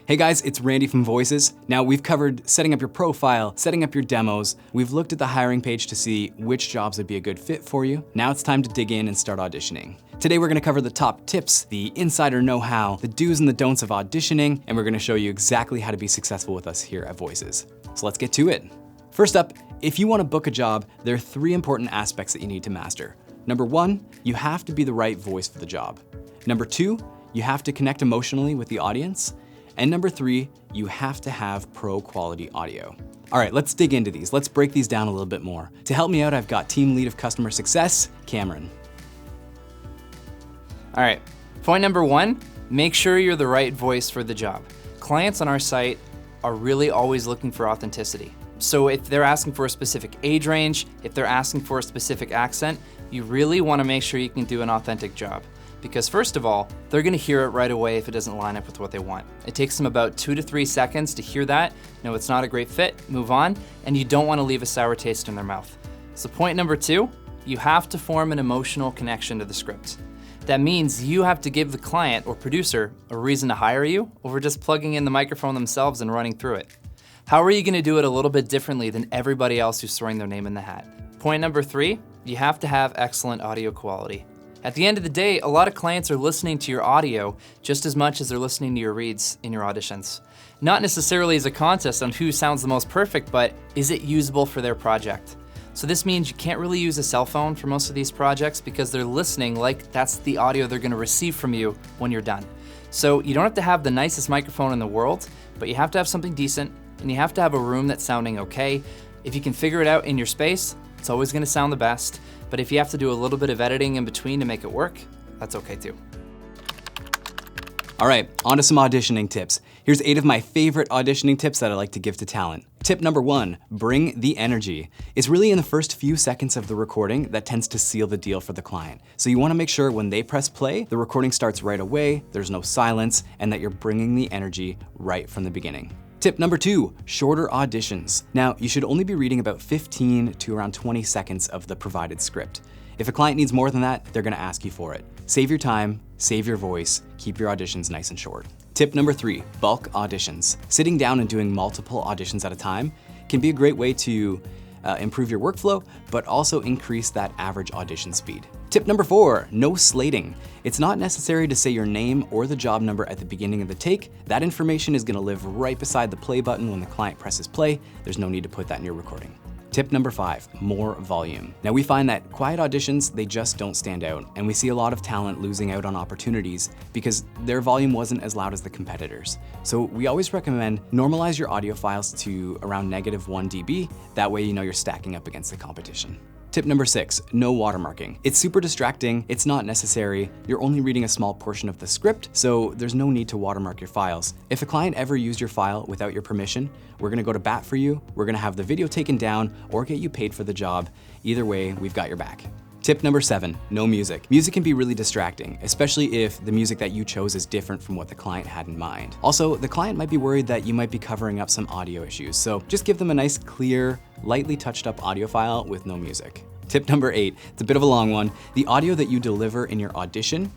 Hey guys, it's Randy from Voices. Now we've covered setting up your profile, setting up your demos. We've looked at the hiring page to see which jobs would be a good fit for you. Now it's time to dig in and start auditioning. Today we're gonna cover the top tips, the insider know-how, the do's and the don'ts of auditioning, and we're gonna show you exactly how to be successful with us here at Voices. So let's get to it. First up, if you wanna book a job, there are 3 important aspects that you need to master. Number 1, you have to be the right voice for the job. Number 2, you have to connect emotionally with the audience. And number 3, you have to have pro quality audio. All right, let's dig into these. Let's break these down a little bit more. To help me out, I've got Team Lead of Customer Success, Cameron. All right, point number 1, make sure you're the right voice for the job. Clients on our site are really always looking for authenticity. So if they're asking for a specific age range, if they're asking for a specific accent, you really wanna make sure you can do an authentic job. Because first of all, they're gonna hear it right away if it doesn't line up with what they want. It takes them about 2 to 3 seconds to hear that, know it's not a great fit, move on, and you don't wanna leave a sour taste in their mouth. So point number 2, you have to form an emotional connection to the script. That means you have to give the client or producer a reason to hire you over just plugging in the microphone themselves and running through it. How are you gonna do it a little bit differently than everybody else who's throwing their name in the hat? Point number 3, you have to have excellent audio quality. At the end of the day, a lot of clients are listening to your audio just as much as they're listening to your reads in your auditions. Not necessarily as a contest on who sounds the most perfect, but is it usable for their project? So this means you can't really use a cell phone for most of these projects because they're listening like that's the audio they're gonna receive from you when you're done. So you don't have to have the nicest microphone in the world, but you have to have something decent and you have to have a room that's sounding okay. If you can figure it out in your space, it's always gonna sound the best. But if you have to do a little bit of editing in between to make it work, that's okay too. All right, on to some auditioning tips. Here's 8 of my favorite auditioning tips that I like to give to talent. Tip number 1, bring the energy. It's really in the first few seconds of the recording that tends to seal the deal for the client. So you wanna make sure when they press play, the recording starts right away, there's no silence, and that you're bringing the energy right from the beginning. Tip number 2, shorter auditions. Now, you should only be reading about 15 to around 20 seconds of the provided script. If a client needs more than that, they're gonna ask you for it. Save your time, save your voice, keep your auditions nice and short. Tip number 3, bulk auditions. Sitting down and doing multiple auditions at a time can be a great way to improve your workflow, but also increase that average audition speed. Tip number 4, no slating. It's not necessary to say your name or the job number at the beginning of the take. That information is gonna live right beside the play button when the client presses play. There's no need to put that in your recording. Tip number 5, more volume. Now we find that quiet auditions, they just don't stand out, and we see a lot of talent losing out on opportunities because their volume wasn't as loud as the competitors. So we always recommend normalize your audio files to around -1 dB. That way you know you're stacking up against the competition. Tip number 6, no watermarking. It's super distracting, it's not necessary, you're only reading a small portion of the script, so there's no need to watermark your files. If a client ever used your file without your permission, we're gonna go to bat for you, we're gonna have the video taken down, or get you paid for the job. Either way, we've got your back. Tip number 7, no music. Music can be really distracting, especially if the music that you chose is different from what the client had in mind. Also, the client might be worried that you might be covering up some audio issues, so just give them a nice, clear, lightly touched up audio file with no music. Tip number 8, it's a bit of a long one. The audio that you deliver in your audition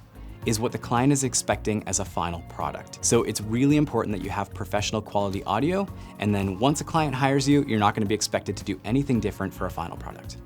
is what the client is expecting as a final product. So it's really important that you have professional quality audio, and then once a client hires you, you're not gonna be expected to do anything different for a final product.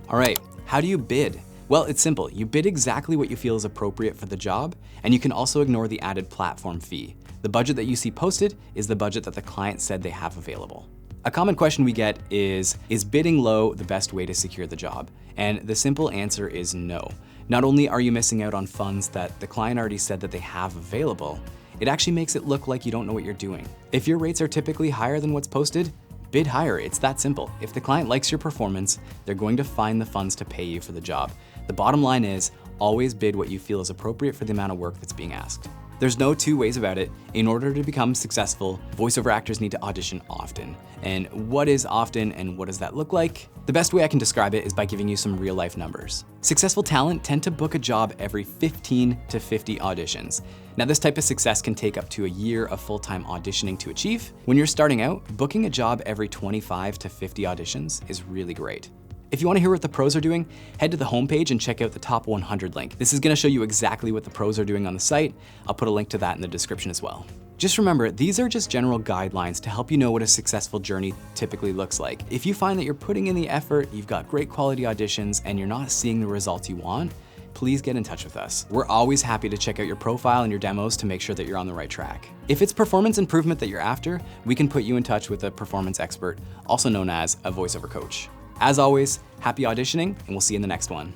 All right, how do you bid? Well, it's simple. You bid exactly what you feel is appropriate for the job, and you can also ignore the added platform fee. The budget that you see posted is the budget that the client said they have available. A common question we get is bidding low the best way to secure the job? And the simple answer is no. Not only are you missing out on funds that the client already said that they have available, it actually makes it look like you don't know what you're doing. If your rates are typically higher than what's posted, bid higher, it's that simple. If the client likes your performance, they're going to find the funds to pay you for the job. The bottom line is, always bid what you feel is appropriate for the amount of work that's being asked. There's no 2 ways about it. In order to become successful, voiceover actors need to audition often. And what is often and what does that look like? The best way I can describe it is by giving you some real life numbers. Successful talent tend to book a job every 15 to 50 auditions. Now this type of success can take up to a year of full-time auditioning to achieve. When you're starting out, booking a job every 25 to 50 auditions is really great. If you want to hear what the pros are doing, head to the homepage and check out the top 100 link. This is going to show you exactly what the pros are doing on the site. I'll put a link to that in the description as well. Just remember, these are just general guidelines to help you know what a successful journey typically looks like. If you find that you're putting in the effort, you've got great quality auditions, and you're not seeing the results you want, please get in touch with us. We're always happy to check out your profile and your demos to make sure that you're on the right track. If it's performance improvement that you're after, we can put you in touch with a performance expert, also known as a voiceover coach. As always, happy auditioning, and we'll see you in the next one.